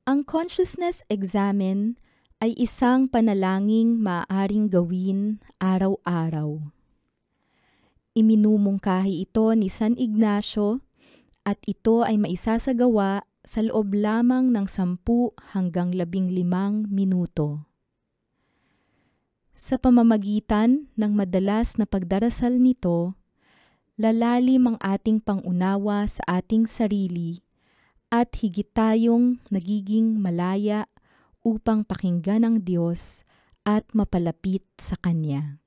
Ang consciousness examen ay isang panalangin maaaring gawin araw-araw. Iminumungkahi ito ni San Ignacio at ito ay maisasagawa sa loob lamang ng 10 hanggang 15 minuto. Sa pamamagitan ng madalas na pagdarasal nito, lalalim ang ating pangunawa sa ating sarili at higit tayong nagiging malaya upang pakinggan ang Diyos at mapalapit sa Kanya.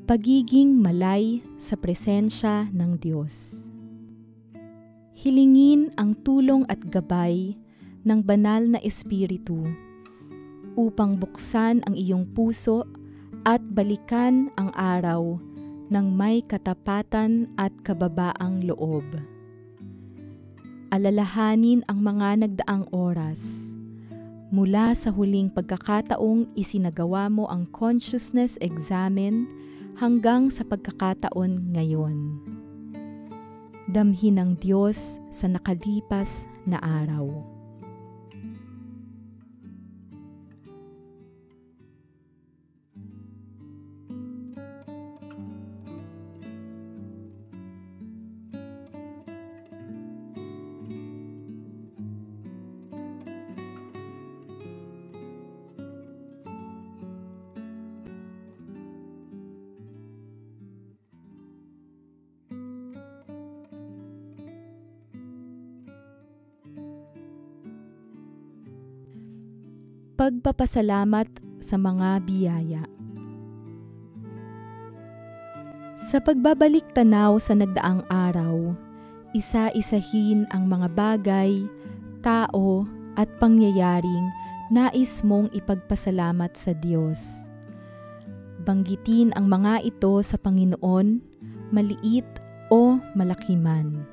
Pagiging malay sa presensya ng Diyos. Hilingin ang tulong at gabay ng banal na Espiritu upang buksan ang iyong puso at balikan ang araw ng may katapatan at kababaang loob. Alalahanin ang mga nagdaang oras mula sa huling pagkakataong isinagawa mo ang consciousness examen hanggang sa pagkakataon ngayon. Damhin ng Diyos sa nakalipas na araw. Pagpapasalamat sa mga biyaya. Sa pagbabalik tanaw sa nagdaang araw, isa-isahin ang mga bagay, tao at pangyayaring nais mong ipagpasalamat sa Diyos. Banggitin ang mga ito sa Panginoon, maliit o malaki man.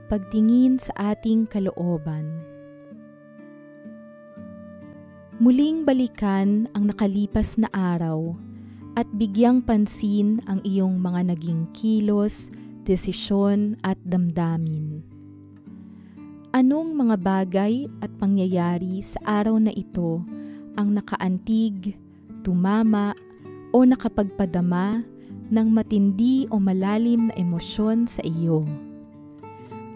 Pagtingin sa ating kalooban. Muling balikan ang nakalipas na araw at bigyang pansin ang iyong mga naging kilos, desisyon at damdamin. Anong mga bagay at pangyayari sa araw na ito ang nakaantig, tumama o nakapagpadama ng matindi o malalim na emosyon sa iyo?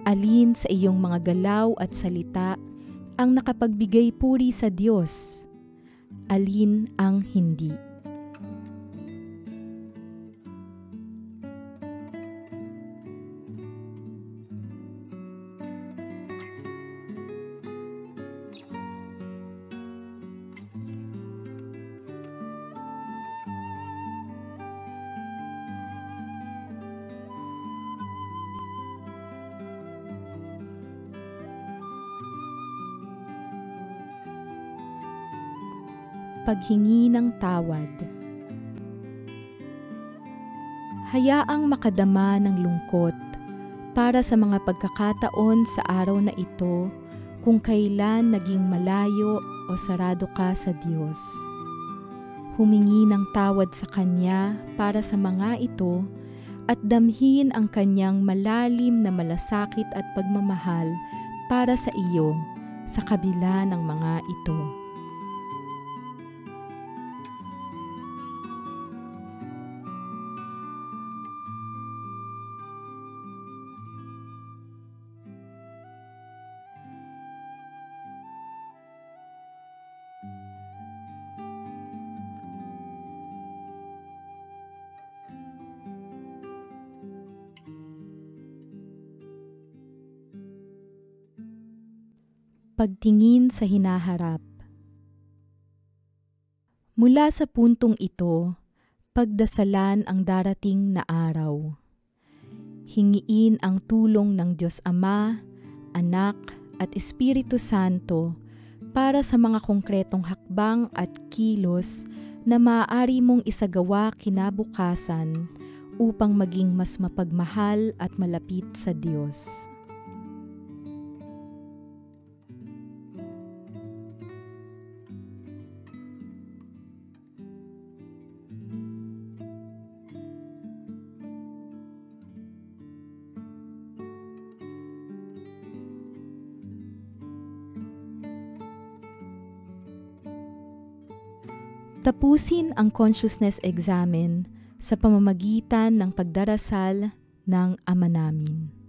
Alin sa iyong mga galaw at salita ang nakapagbigay puri sa Diyos? Alin ang hindi? Paghingi ng tawad. Hayaang makadama ng lungkot para sa mga pagkakataon sa araw na ito kung kailan naging malayo o sarado ka sa Diyos. Humingi ng tawad sa Kanya para sa mga ito at damhin ang Kanyang malalim na malasakit at pagmamahal para sa iyo sa kabila ng mga ito. Pagtingin sa hinaharap. Mula sa puntong ito, Pagdasalan ang darating na araw. Hingiin ang tulong ng Diyos Ama, Anak at Espiritu Santo para sa mga konkretong hakbang at kilos na maaari mong isagawa kinabukasan upang maging mas mapagmahal at malapit sa Diyos. Tapusin ang consciousness examen sa pamamagitan ng pagdarasal ng Ama Namin.